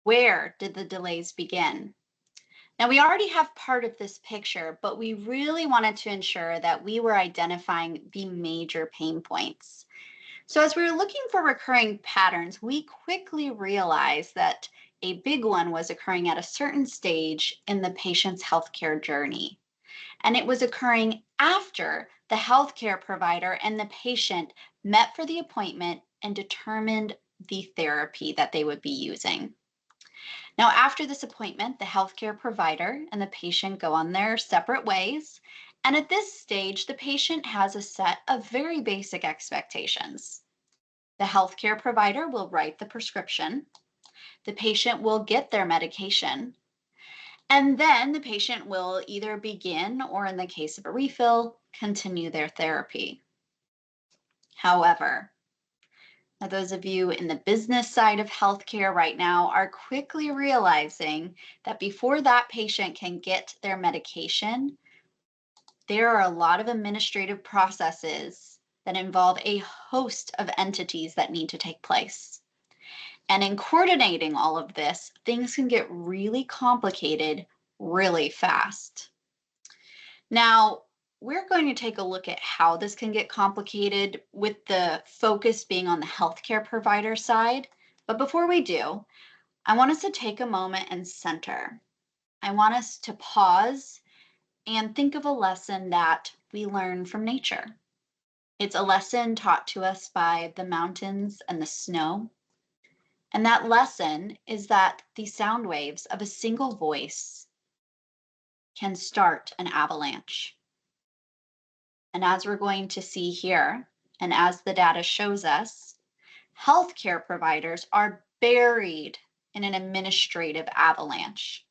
Where did the delays begin? Now, we already have part of this picture, but we really wanted to ensure that we were identifying the major pain points. So, as we were looking for recurring patterns, we quickly realized that a big one was occurring at a certain stage in the patient's healthcare journey. And it was occurring after the healthcare provider and the patient met for the appointment and determined the therapy that they would be using. Now, after this appointment, the healthcare provider and the patient go on their separate ways. And at this stage, the patient has a set of very basic expectations. The healthcare provider will write the prescription, the patient will get their medication, and then the patient will either begin or, in the case of a refill, continue their therapy. However, now, those of you in the business side of healthcare right now are quickly realizing that before that patient can get their medication, there are a lot of administrative processes that involve a host of entities that need to take place. And in coordinating all of this, things can get really complicated really fast. Now, we're going to take a look at how this can get complicated with the focus being on the healthcare provider side. But before we do, I want us to take a moment and center. I want us to pause and think of a lesson that we learn from nature. It's a lesson taught to us by the mountains and the snow. And that lesson is that the sound waves of a single voice can start an avalanche. And as we're going to see here, and as the data shows us, healthcare providers are buried in an administrative avalanche.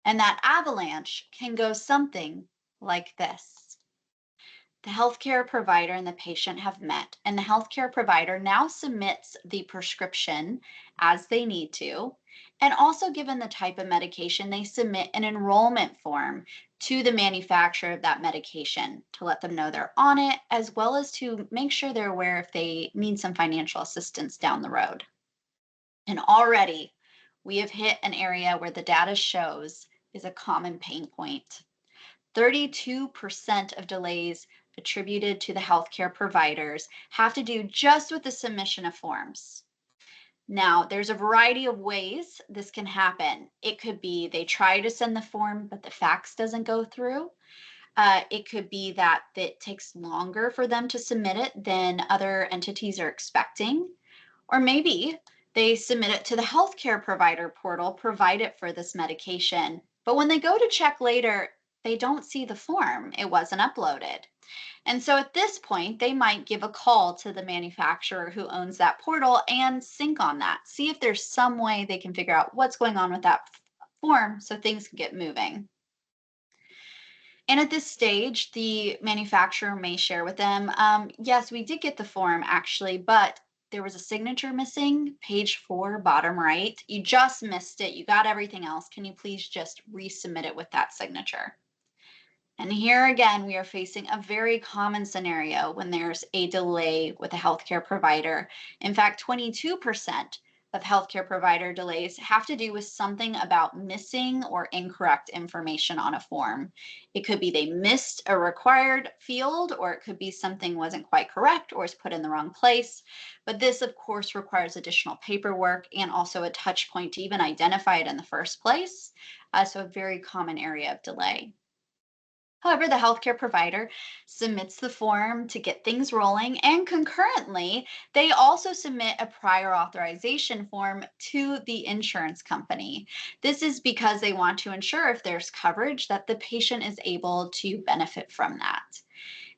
And that avalanche can go something like this. The healthcare provider and the patient have met, and the healthcare provider now submits the prescription as they need to. And also, given the type of medication, they submit an enrollment form to the manufacturer of that medication to let them know they're on it, as well as to make sure they're aware if they need some financial assistance down the road. And already we have hit an area where the data shows is a common pain point. 32% of delays attributed to the healthcare providers have to do just with the submission of forms. Now, there's a variety of ways this can happen. It could be they try to send the form, but the fax doesn't go through. It could be that it takes longer for them to submit it than other entities are expecting. Or maybe they submit it to the healthcare provider portal, provide it for this medication. But when they go to check later, they don't see the form. It wasn't uploaded. And so at this point, they might give a call to the manufacturer who owns that portal and sync on that. See if there's some way they can figure out what's going on with that form so things can get moving. And at this stage, the manufacturer may share with them, yes, we did get the form actually, but there was a signature missing, page 4, bottom right. You just missed it. You got everything else. Can you please just resubmit it with that signature? And here again, we are facing a very common scenario when there's a delay with a healthcare provider. In fact, 22% of healthcare provider delays have to do with something about missing or incorrect information on a form. It could be they missed a required field, or it could be something wasn't quite correct or was put in the wrong place. But this, of course, requires additional paperwork and also a touch point to even identify it in the first place. So a very common area of delay. However, the healthcare provider submits the form to get things rolling, and concurrently, they also submit a prior authorization form to the insurance company. This is because they want to ensure if there's coverage that the patient is able to benefit from that.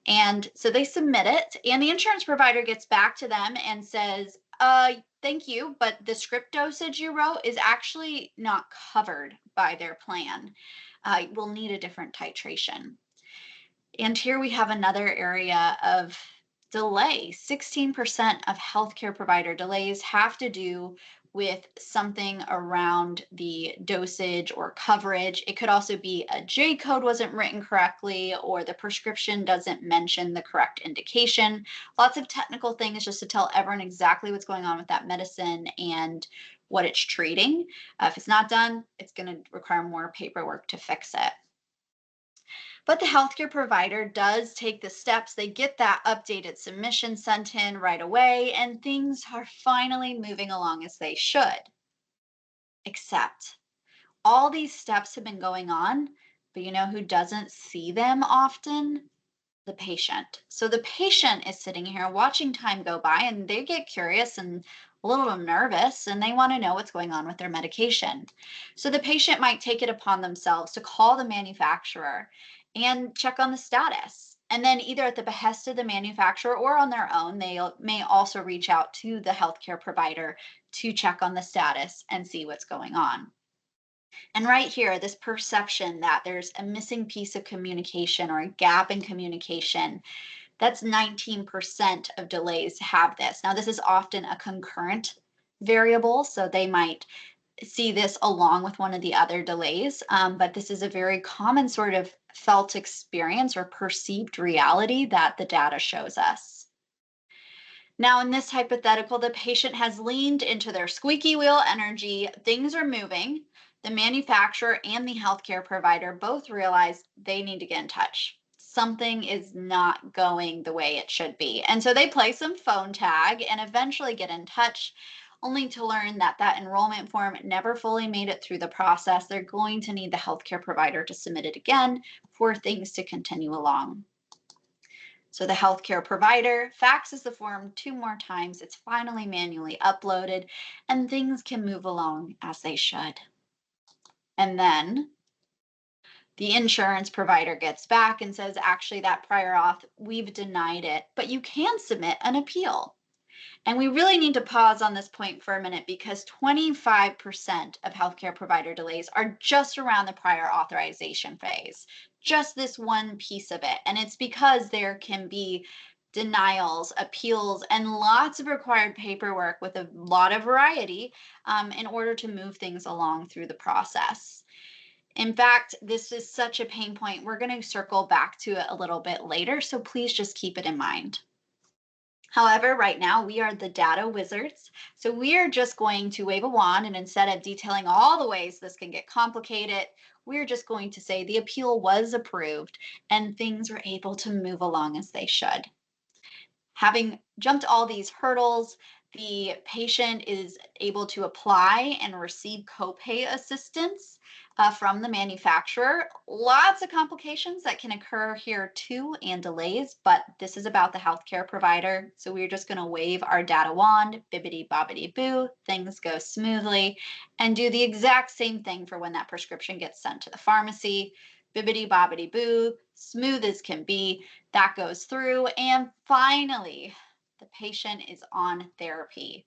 And so they submit it, and the insurance provider gets back to them and says, thank you, but the script dosage you wrote is actually not covered by their plan. We'll need a different titration. And here we have another area of delay. 16% of healthcare provider delays have to do with something around the dosage or coverage. It could also be a J code wasn't written correctly, or the prescription doesn't mention the correct indication. Lots of technical things just to tell everyone exactly what's going on with that medicine and what it's treating. If it's not done, it's going to require more paperwork to fix it. But the healthcare provider does take the steps. They get that updated submission sent in right away, and things are finally moving along as they should. Except all these steps have been going on, but you know who doesn't see them often? The patient. So the patient is sitting here watching time go by, and they get curious and a little nervous, and they want to know what's going on with their medication. So the patient might take it upon themselves to call the manufacturer and check on the status. And then either at the behest of the manufacturer or on their own, they may also reach out to the healthcare provider to check on the status and see what's going on. And right here, this perception that there's a missing piece of communication or a gap in communication, that's 19% of delays have this. Now, this is often a concurrent variable, so they might see this along with one of the other delays, but this is a very common sort of felt experience or perceived reality that the data shows us. Now, in this hypothetical, the patient has leaned into their squeaky wheel energy. Things are moving. The manufacturer and the healthcare provider both realize they need to get in touch. Something is not going the way it should be. And so they play some phone tag and eventually get in touch, only to learn that that enrollment form never fully made it through the process. They're going to need the healthcare provider to submit it again for things to continue along. So the healthcare provider faxes the form 2 more times. It's finally manually uploaded, and things can move along as they should. And then the insurance provider gets back and says, actually, that prior auth, we've denied it, but you can submit an appeal. And we really need to pause on this point for a minute because 25% of healthcare provider delays are just around the prior authorization phase, just this one piece of it. And it's because there can be denials, appeals, and lots of required paperwork with a lot of variety in order to move things along through the process. In fact, this is such a pain point. We're going to circle back to it a little bit later, so please just keep it in mind. However, right now we are the data wizards. So we are just going to wave a wand, and instead of detailing all the ways this can get complicated, we're just going to say the appeal was approved and things were able to move along as they should. Having jumped all these hurdles, the patient is able to apply and receive copay assistance from the manufacturer. Lots of complications that can occur here too and delays, but this is about the healthcare provider. So we're just going to wave our data wand, bibbidi bobbidi boo, things go smoothly, and do the exact same thing for when that prescription gets sent to the pharmacy. Bibbidi bobbidi boo, smooth as can be. That goes through, and finally, the patient is on therapy.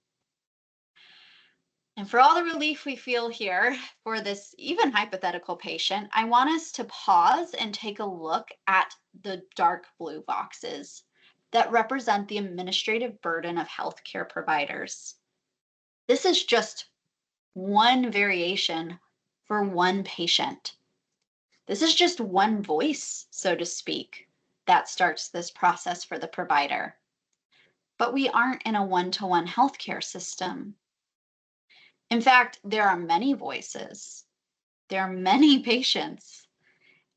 And for all the relief we feel here for this even hypothetical patient, I want us to pause and take a look at the dark blue boxes that represent the administrative burden of healthcare providers. This is just one variation for one patient. This is just one voice, so to speak, that starts this process for the provider. But we aren't in a one-to-one healthcare system. In fact, there are many voices. There are many patients.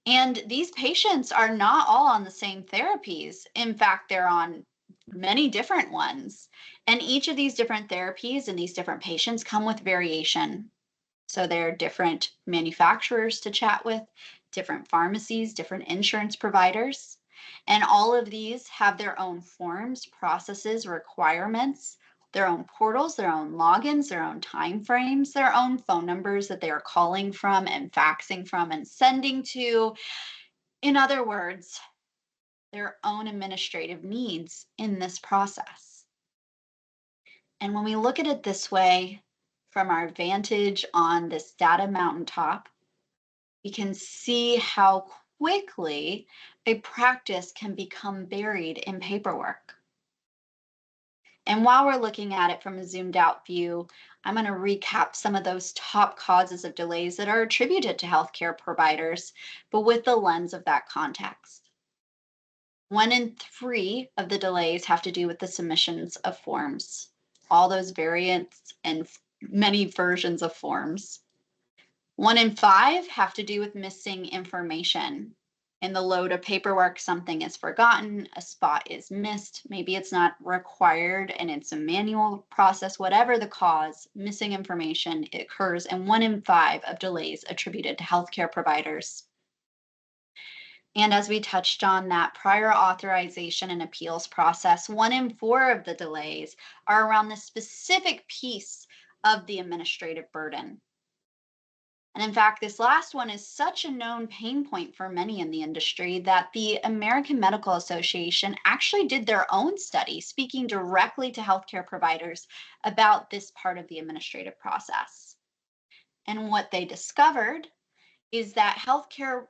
And these patients are not all on the same therapies. In fact, they're on many different ones. And each of these different therapies and these different patients come with variation. So there are different manufacturers to chat with, different pharmacies, different insurance providers. And all of these have their own forms, processes, requirements, their own portals, their own logins, their own timeframes, their own phone numbers that they are calling from and faxing from and sending to. In other words, their own administrative needs in this process. And when we look at it this way, from our vantage on this data mountaintop, we can see how quickly a practice can become buried in paperwork. And while we're looking at it from a zoomed out view, I'm going to recap some of those top causes of delays that are attributed to healthcare providers, but with the lens of that context. 1 in 3 of the delays have to do with the submissions of forms. All those variants and many versions of forms. 1 in 5 have to do with missing information. In the load of paperwork, something is forgotten, a spot is missed, maybe it's not required and it's a manual process, whatever the cause, missing information occurs in 1 in 5 of delays attributed to healthcare providers. And as we touched on that prior authorization and appeals process, 1 in 4 of the delays are around the specific piece of the administrative burden. And in fact, this last one is such a known pain point for many in the industry that the American Medical Association actually did their own study speaking directly to healthcare providers about this part of the administrative process. And what they discovered is that healthcare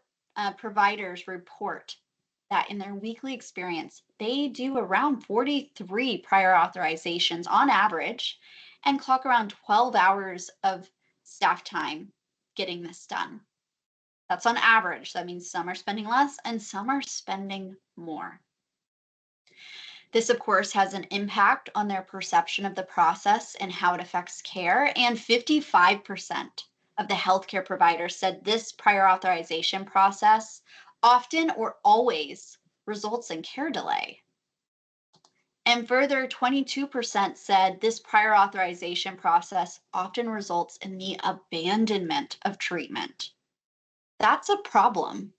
providers report that in their weekly experience, they do around 43 prior authorizations on average and clock around 12 hours of staff time getting this done. That's on average. That means some are spending less and some are spending more. This, of course, has an impact on their perception of the process and how it affects care. And 55% of the healthcare providers said this prior authorization process often or always results in care delay. And further, 22% said this prior authorization process often results in the abandonment of treatment. That's a problem.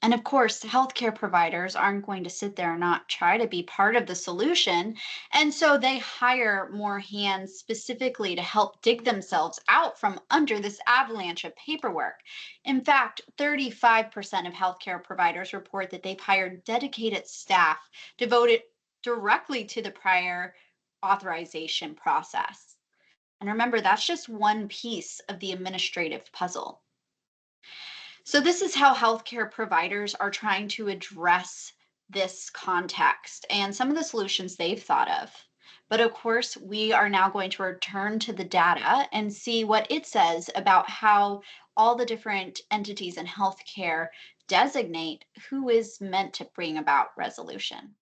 And of course, healthcare providers aren't going to sit there and not try to be part of the solution. And so they hire more hands specifically to help dig themselves out from under this avalanche of paperwork. In fact, 35% of healthcare providers report that they've hired dedicated staff devoted directly to the prior authorization process. And remember, that's just one piece of the administrative puzzle. So, this is how healthcare providers are trying to address this context and some of the solutions they've thought of. But of course, we are now going to return to the data and see what it says about how all the different entities in healthcare designate who is meant to bring about resolution.